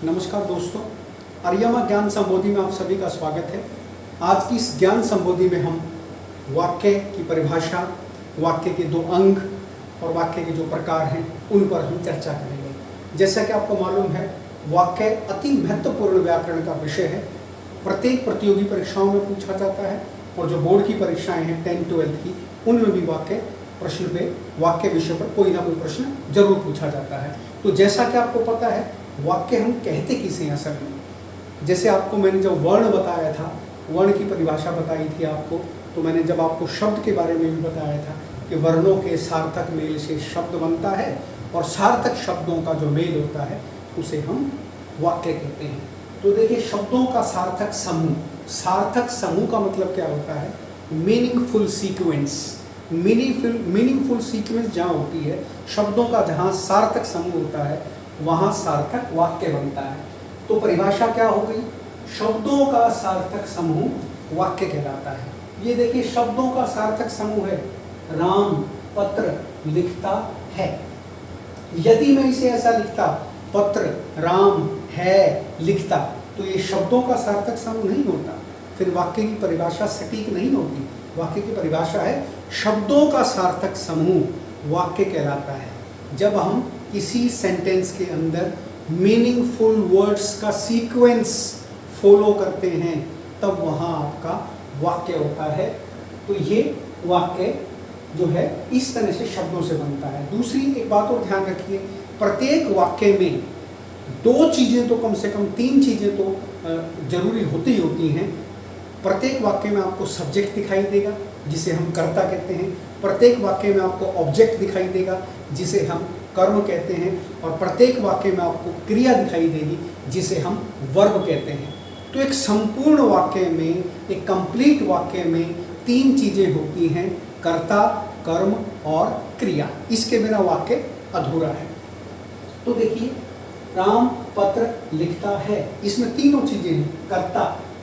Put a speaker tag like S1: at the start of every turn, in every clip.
S1: नमस्कार दोस्तों, आर्यमा ज्ञान संबोधि में आप सभी का स्वागत है। आज की इस ज्ञान संबोधि में हम वाक्य की परिभाषा, वाक्य के दो अंग और वाक्य के जो प्रकार हैं उन पर हम चर्चा करेंगे। जैसा कि आपको मालूम है, वाक्य अति महत्वपूर्ण व्याकरण का विषय है। प्रत्येक प्रतियोगी परीक्षाओं में पूछा जाता है और जो बोर्ड की परीक्षाएं हैं 10-12 की, उनमें भी प्रश्न पे वाक्य विषय पर कोई ना कोई प्रश्न जरूर पूछा जाता है। तो जैसा कि आपको पता है, वाक्य हम कहते किसे हैं असल में। जैसे आपको मैंने जब वर्ण बताया था, वर्ण की परिभाषा बताई थी आपको, तो मैंने जब आपको शब्द के बारे में भी बताया था कि वर्णों के सार्थक मेल से शब्द बनता है और सार्थक शब्दों का जो मेल होता है उसे हम वाक्य कहते हैं। तो देखिए, शब्दों का सार्थक समूह, सार्थक समूह का मतलब क्या होता है? Meaningful sequence. मीनिंगफुल सीक्वेंस जहाँ होती है, शब्दों का जहाँ सार्थक समूह होता है, वहाँ सार्थक वाक्य बनता है। तो परिभाषा क्या हो गई? शब्दों का सार्थक समूह वाक्य कहलाता है। ये देखिए, शब्दों का सार्थक समूह है, राम पत्र लिखता है। यदि मैं इसे ऐसा लिखता, पत्र राम है लिखता, तो ये शब्दों का सार्थक समूह नहीं होता, फिर वाक्य की परिभाषा सटीक नहीं होती। वाक्य की परिभाषा है शब्दों का सार्थक समूह वाक्य कहलाता है। जब हम किसी सेंटेंस के अंदर मीनिंगफुल वर्ड्स का सीक्वेंस फॉलो करते हैं, तब वहाँ आपका वाक्य होता है। तो ये वाक्य जो है इस तरह से शब्दों से बनता है। दूसरी एक बात और ध्यान रखिए, प्रत्येक वाक्य में दो चीज़ें तो कम से कम, तीन चीज़ें तो जरूरी होती ही होती हैं। प्रत्येक वाक्य में आपको सब्जेक्ट दिखाई देगा, जिसे हम कर्ता कहते हैं। प्रत्येक वाक्य में आपको ऑब्जेक्ट दिखाई देगा, जिसे हम कर्म कहते हैं। और प्रत्येक वाक्य में आपको क्रिया दिखाई देगी, जिसे हम वर्ब कहते हैं। तो एक संपूर्ण वाक्य में, एक कंप्लीट वाक्य में तीन चीज़ें होती हैं, कर्ता, कर्म और क्रिया। इसके बिना वाक्य अधूरा है। तो देखिए, राम पत्र लिखता है, इसमें तीनों चीज़ें हैं।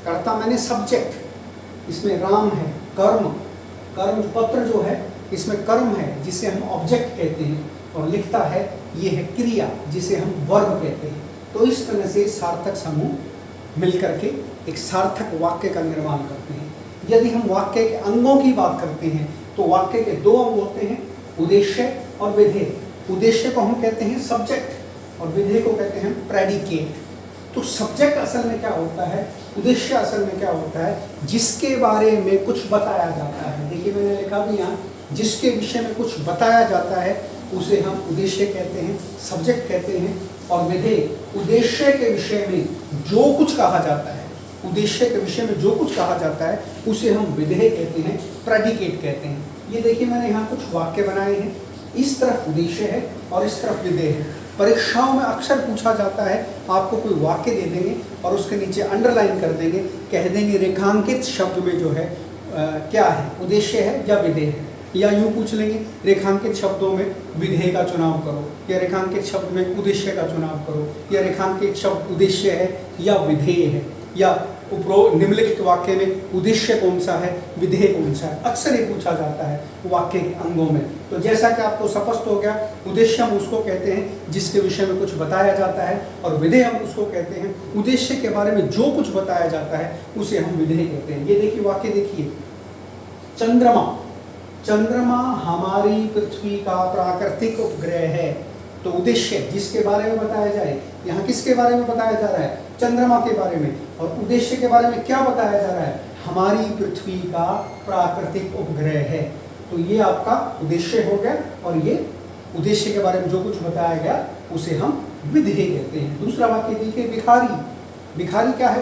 S1: कर्ता मैंने सब्जेक्ट, इसमें राम है। कर्म पत्र जो है, इसमें कर्म है, जिसे हम ऑब्जेक्ट कहते हैं। और लिखता है, ये है क्रिया, जिसे हम वर्ब कहते हैं। तो इस तरह से सार्थक समूह मिलकर के एक सार्थक वाक्य का निर्माण करते हैं। यदि हम वाक्य के अंगों की बात करते हैं, तो वाक्य के दो अंग होते हैं, उद्देश्य और विधेय। उद्देश्य को हम कहते हैं सब्जेक्ट और विधेय को कहते हैं प्रेडिकेट। तो सब्जेक्ट असल में क्या होता है, उद्देश्य असल में क्या होता है? जिसके बारे में कुछ बताया जाता है। देखिए, मैंने लिखा भी यहाँ, जिसके विषय में कुछ बताया जाता है उसे हम उद्देश्य कहते हैं, सब्जेक्ट कहते हैं। और विधेय, उद्देश्य के विषय में जो कुछ कहा जाता है, उद्देश्य के विषय में जो कुछ कहा जाता है उसे हम विधेय कहते हैं, प्रेडिकेट कहते हैं। ये देखिए, मैंने यहाँ कुछ वाक्य बनाए हैं। इस तरफ उद्देश्य है और इस तरफ विधेय है। परीक्षाओं में अक्सर पूछा जाता है, आपको कोई वाक्य दे देंगे और उसके नीचे अंडरलाइन कर देंगे, कह देंगे रेखांकित शब्द में जो है क्या है, उद्देश्य है या विधेय है। या यूँ पूछ लेंगे, रेखांकित शब्दों में विधेय का चुनाव करो, या रेखांकित शब्द में उद्देश्य का चुनाव करो, या रेखांकित शब्द उद्देश्य है या विधेय है, या निम्नलिखित वाक्य में उद्देश्य कौन सा है, विधेय कौन सा है। अक्सर ये पूछा जाता है वाक्य के अंगों में। तो जैसा कि आपको स्पष्ट हो गया, उद्देश्य हम उसको कहते हैं जिसके विषय में कुछ बताया जाता है, और विधेय हम उसको कहते हैं उद्देश्य के बारे में जो कुछ बताया जाता है उसे हम विधेय कहते हैं। ये देखिए वाक्य, देखिए, चंद्रमा हमारी पृथ्वी का प्राकृतिक उपग्रह है। तो उद्देश्य जिसके बारे में बताया जाए, यहाँ किसके बारे में बताया जा रहा है? चंद्रमा के बारे में। और उद्देश्य के बारे में क्या बताया जा रहा है? हमारी पृथ्वी का प्राकृतिक उपग्रह है। तो ये आपका उद्देश्य हो गया, और ये उद्देश्य के बारे में जो कुछ बताया गया उसे हम विधेय कहते हैं। दूसरा वाक्य देखिए, भिखारी क्या है?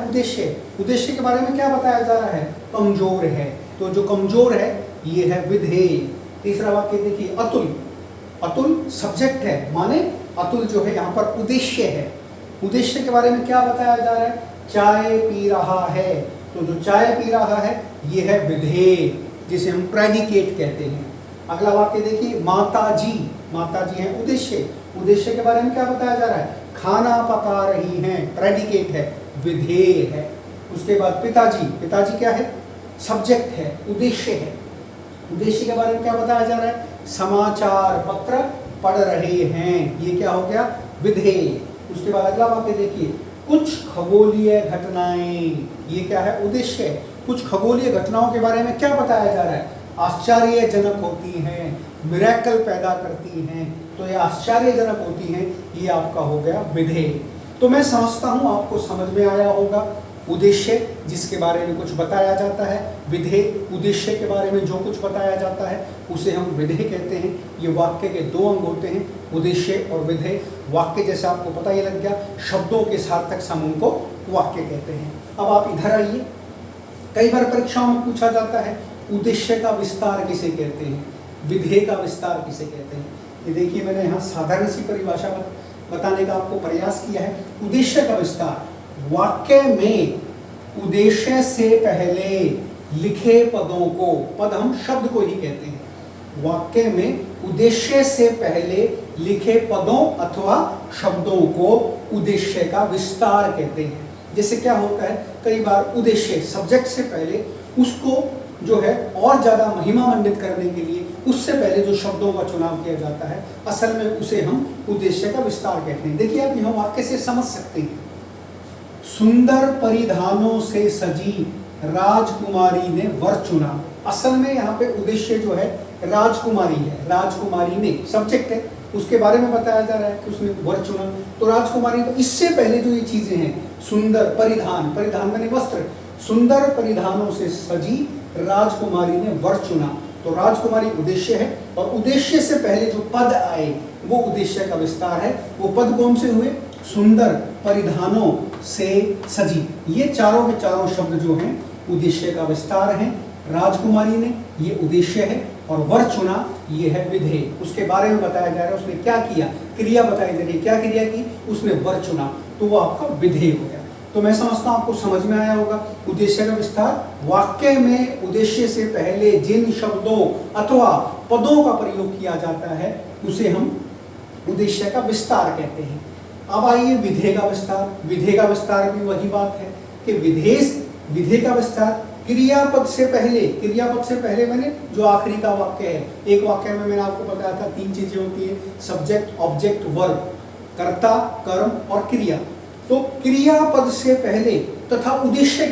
S1: उद्देश्य के बारे में क्या बताया जा रहा है? कमजोर है। तो जो कमजोर है ये है विधेय। तीसरा वाक्य देखिए, अतुल सब्जेक्ट है, माने अतुल जो है यहाँ पर उद्देश्य है। उद्देश्य के बारे में क्या बताया जा रहा है? चाय पी रहा है। तो जो चाय पी रहा है ये है विधेय, जिसे हम प्रेडिकेट कहते हैं। अगला वाक्य देखिए, माताजी है उद्देश्य के बारे में क्या बताया जा रहा है? खाना पका रही हैं, प्रेडिकेट है, विधेय है। उसके बाद पिताजी क्या है? सब्जेक्ट है, उद्देश्य है। उद्देश्य के बारे में क्या बताया जा रहा है? समाचार पत्र पढ़ रहे हैं, ये क्या हो गया? विधेय। उसके बाद अगला वाक्य देखिए, कुछ खगोलीय घटनाएं, ये क्या है, उद्देश्य है। कुछ खगोलीय घटनाओं के बारे में क्या बताया जा रहा है, आश्चर्यजनक होती हैं, मिरेकल पैदा करती हैं, तो ये आश्चर्यजनक होती हैं, ये आपका हो गया विधेय। तो मैं समझता हूं आपको समझ में आया होगा। उद्देश्य जिसके बारे में कुछ बताया जाता है, विधेय उद्देश्य के बारे में जो कुछ बताया जाता है उसे हम विधेय कहते हैं। ये वाक्य के दो अंग होते हैं, उद्देश्य और विधेय। वाक्य जैसे आपको पता ही लग गया, शब्दों के सार्थक समूह को वाक्य कहते हैं। अब आप इधर आइए, कई बार परीक्षाओं में पूछा जाता है उद्देश्य का विस्तार किसे कहते हैं, विधेय का विस्तार किसे कहते हैं। ये देखिए, मैंने यहाँ साधारण सी परिभाषा बताने का आपको प्रयास किया है। उद्देश्य का विस्तार, वाक्य में उद्देश्य से पहले लिखे पदों को, पद हम शब्द को ही कहते हैं, वाक्य में उद्देश्य से पहले लिखे पदों अथवा शब्दों को उद्देश्य का विस्तार कहते हैं। जैसे क्या होता है, कई बार उद्देश्य सब्जेक्ट से पहले उसको जो है और ज़्यादा महिमा मंडित करने के लिए उससे पहले जो शब्दों का चुनाव किया जाता है, असल में उसे हम उद्देश्य का विस्तार कहते हैं। देखिए, आप यहाँ वाक्य से समझ सकते हैं, सुंदर परिधानों से सजी राजकुमारी ने वर चुना। असल में यहाँ पे उद्देश्य जो है राजकुमारी है, राजकुमारी ने सब्जेक्ट है, उसके बारे में बताया जा रहा है कि उसने वर चुना। तो राजकुमारी, तो इससे पहले जो ये चीजें हैं, सुंदर परिधान, परिधान माने वस्त्र, सुंदर परिधानों से सजी राजकुमारी ने वर चुना, तो राजकुमारी उद्देश्य है, और उद्देश्य से पहले जो पद आए वो उद्देश्य का विस्तार है। वो पद कौन से हुए, सुंदर परिधानों से सजी। ये चारों के चारों शब्द जो हैं उद्देश्य का विस्तार हैं। राजकुमारी ने, ये उद्देश्य है, और वर चुना, ये है विधेय। उसके बारे में बताया जा रहा है, उसने क्या किया, क्रिया बताई जा रही है, क्या क्रिया की, उसने वर चुना, तो वो आपका विधेय हो गया। तो मैं समझता हूं आपको समझ में आया होगा। उद्देश्य का विस्तार, वाक्य में उद्देश्य से पहले जिन शब्दों अथवा पदों का प्रयोग किया जाता है उसे हम उद्देश्य का विस्तार कहते हैं। अब आइए विधेय का विस्तार। विधेय का विस्तार भी वही बात है कि विधेय का विस्तार क्रियापद से पहले, क्रियापद से पहले मैंने जो आखिरी का वाक्य है, एक वाक्य में मैंने आपको बताया था तीन चीजें होती है, सब्जेक्ट, ऑब्जेक्ट, वर्ब, कर्ता, कर्म और क्रिया। तो क्रियापद से पहले तथा उद्देश्य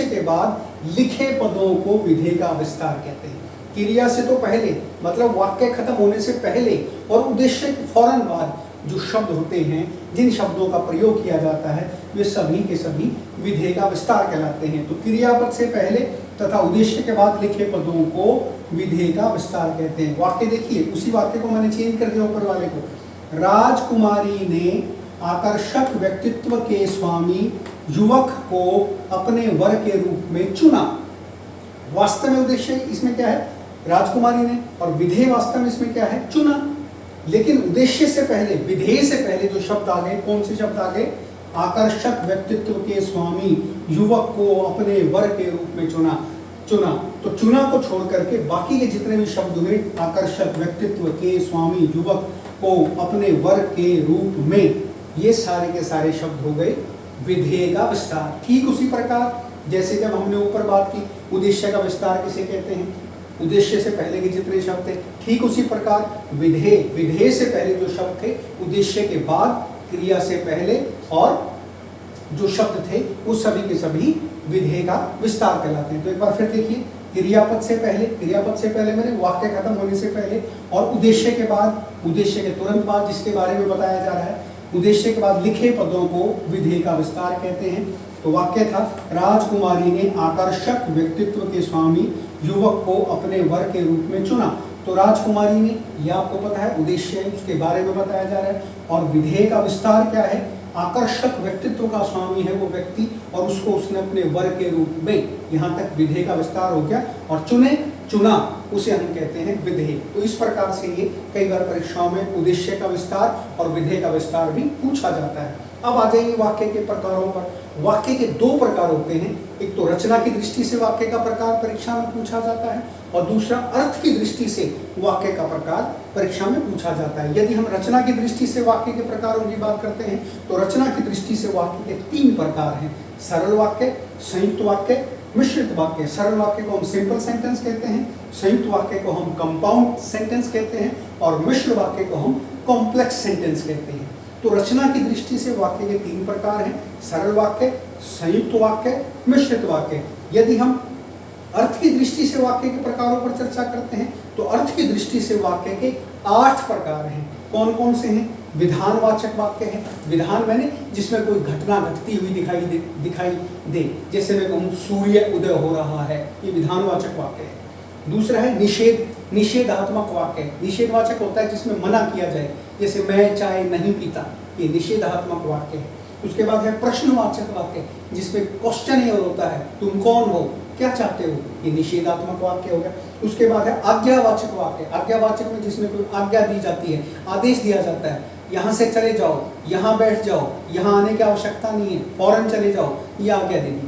S1: के बाद लिखे पदों को विधेय का विस्तार कहते हैं। क्रिया से तो पहले मतलब वाक्य खत्म होने से पहले और उद्देश्य के फौरन बाद जो शब्द होते हैं, जिन शब्दों का प्रयोग किया जाता है, वे सभी के सभी विधेय का विस्तार कहलाते हैं। तो क्रियापद से पहले तथा उद्देश्य के बाद लिखे पदों को विधेय का विस्तार कहते हैं। वाक्य देखिए, उसी वाक्य को मैंने चेंज कर दिया ऊपर वाले को। राजकुमारी ने आकर्षक व्यक्तित्व के स्वामी युवक को अपने वर के रूप में चुना। वास्तव में उद्देश्य इसमें क्या है, राजकुमारी ने, और विधेय वास्तव में इसमें क्या है, चुना। लेकिन उद्देश्य से पहले, विधेय से पहले जो शब्द आ गए, कौन से शब्द आ गए, आकर्षक व्यक्तित्व के स्वामी युवक को अपने वर के रूप में चुना। तो चुना को छोड़ करके बाकी के जितने भी शब्द हुए, आकर्षक व्यक्तित्व के स्वामी युवक को अपने वर के रूप में, ये सारे के सारे शब्द हो गए विधेय का विस्तार। ठीक उसी प्रकार जैसे जब हमने ऊपर बात की उद्देश्य का विस्तार किसे कहते हैं, उद्देश्य से पहले के जितने शब्द थे, ठीक उसी प्रकार विधेय से पहले जो शब्द थे, उद्देश्य के बाद, क्रिया से पहले और जो शब्द थे, वो सभी के सभी विधेय का विस्तार कहलाते हैं। तो एक बार फिर देखिए, क्रियापद से पहले मैंने वाक्य खत्म होने से पहले, और उद्देश्य के बाद, उद्देश्य के तुरंत बाद जिसके बारे में बताया जा रहा है, उद्देश्य के बाद लिखे पदों को विधेय का विस्तार कहते हैं। तो वाक्य था, राजकुमारी ने आकर्षक व्यक्तित्व के स्वामी युवक को अपने वर के रूप में चुना। तो राजकुमारी ने, यह आपको पता है उद्देश्य है, उसके बारे में बताया जा रहा है। और विधेय का विस्तार क्या है, आकर्षक व्यक्तित्व का स्वामी है वो व्यक्ति, और उसको उसने अपने वर के रूप में, यहाँ तक विधेय का विस्तार हो गया। और चुना उसे हम कहते हैं विधेय। तो इस प्रकार से ये कई बार परीक्षाओं में उद्देश्य का विस्तार और विधेय का विस्तार भी पूछा जाता है। अब आ जाइए वाक्य के प्रकारों पर। वाक्य के दो प्रकार होते हैं, एक तो रचना की दृष्टि से वाक्य का प्रकार परीक्षा में पूछा जाता है, और दूसरा अर्थ की दृष्टि से वाक्य का प्रकार परीक्षा में पूछा जाता है। यदि हम रचना की दृष्टि से वाक्य के प्रकारों की बात करते हैं, तो रचना की दृष्टि से वाक्य के तीन प्रकार हैं, सरल वाक्य, संयुक्त वाक्य, मिश्रित वाक्य। सरल वाक्य को हम सिंपल सेंटेंस कहते हैं, संयुक्त वाक्य को हम कंपाउंड सेंटेंस कहते हैं, और मिश्र वाक्य को हम कॉम्प्लेक्स सेंटेंस कहते हैं। तो रचना की दृष्टि से वाक्य के 3 प्रकार हैं, सरल वाक्य, संयुक्त वाक्य, मिश्रित वाक्य। यदि हम अर्थ की दृष्टि से वाक्य के प्रकारों पर चर्चा करते हैं तो अर्थ की दृष्टि से वाक्य के 8 प्रकार हैं। कौन कौन से हैं? विधानवाचक वाक्य है, विधान मैंने जिसमें कोई घटना घटती हुई दिखाई दे, जैसे मैं कहूँ सूर्य उदय हो रहा है, ये विधानवाचक वाक्य है। दूसरा है निषेधात्मक वाक्य। निषेधवाचक होता है जिसमें मना किया जाए, जैसे मैं चाय नहीं पीता, ये निषेधात्मक वाक्य है। उसके बाद है प्रश्नवाचक वाक्य, जिसमें क्वेश्चन होता है, तुम कौन हो, क्या चाहते हो, ये निषेधात्मक वाक्य हो गया। उसके बाद है आज्ञावाचक वाक्य। आज्ञावाचक में जिसमें कोई आज्ञा दी जाती है, आदेश दिया जाता है, यहाँ से चले जाओ, यहाँ बैठ जाओ, यहाँ आने की आवश्यकता नहीं है, फौरन चले जाओ, ये आज्ञा दे दी।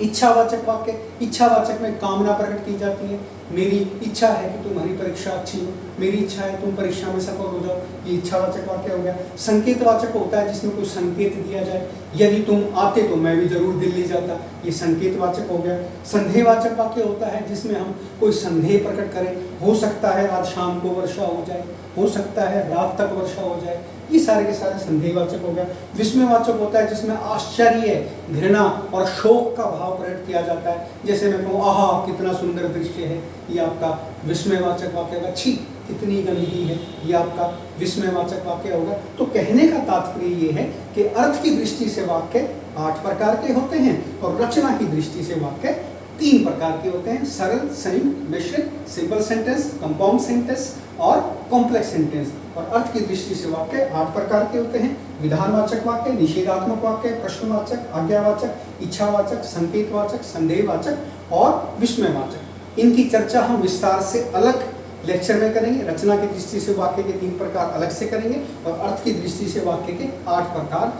S1: इच्छावाचक वाक्य, इच्छावाचक में कामना प्रकट की जाती है, मेरी इच्छा है कि तुम्हारी परीक्षा अच्छी हो, मेरी इच्छा है तुम परीक्षा में सफल हो जाओ, ये इच्छावाचक वाक्य हो गया। संकेतवाचक होता है जिसमें कोई संकेत दिया जाए, यदि तुम आते तो मैं भी जरूर दिल्ली जाता, ये संकेतवाचक हो गया। संदेहवाचक वाक्य होता है जिसमें हम कोई संदेह प्रकट करें, हो सकता है आज शाम को वर्षा हो जाए, हो सकता है रात तक वर्षा हो जाए, ये सारे के सारे संदेहवाचक हो गया। विस्मयवाचक होता है जिसमें आश्चर्य, घृणा और शोक का भाव प्रकट किया जाता है, जैसे मैं कहूँ आहा कितना सुंदर दृश्य है, ये आपका विस्मयवाचक वाक्य होगा। छी कितनी गंदगी है, ये आपका विस्मयवाचक वाक्य होगा। तो कहने का तात्पर्य ये है कि अर्थ की दृष्टि से वाक्य 8 प्रकार के होते हैं और रचना की दृष्टि से वाक्य 3 प्रकार के होते हैं, सरल, संयुक्त, मिश्रित, सिंपल सेंटेंस, कंपाउंड सेंटेंस और कॉम्प्लेक्स सेंटेंस। और अर्थ की दृष्टि से वाक्य 8 प्रकार के होते हैं, विधानवाचक वाक्य, निषेधात्मक वाक्य, प्रश्नवाचक, आज्ञावाचक, इच्छावाचक, संकेतवाचक, संदेहवाचक और विस्मयवाचक। इनकी चर्चा हम विस्तार से अलग लेक्चर में करेंगे। रचना की दृष्टि से वाक्य के 3 प्रकार अलग से करेंगे और अर्थ की दृष्टि से वाक्य के 8 प्रकार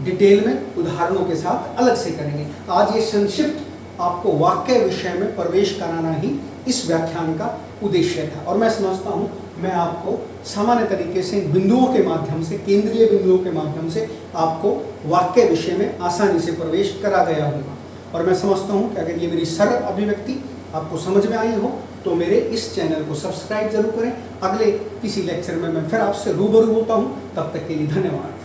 S1: डिटेल में उदाहरणों के साथ अलग से करेंगे। आज ये संक्षिप्त आपको वाक्य विषय में प्रवेश कराना ही इस व्याख्यान का उद्देश्य था और मैं समझता हूँ मैं आपको सामान्य तरीके से बिंदुओं के माध्यम से, केंद्रीय बिंदुओं के माध्यम से आपको वाक्य विषय में आसानी से प्रवेश करा गया होगा। और मैं समझता हूँ कि अगर ये मेरी सरल अभिव्यक्ति आपको समझ में आई हो तो मेरे इस चैनल को सब्सक्राइब जरूर करें। अगले किसी लेक्चर में मैं फिर आपसे रूबरू होता हूँ, तब तक के लिए धन्यवाद।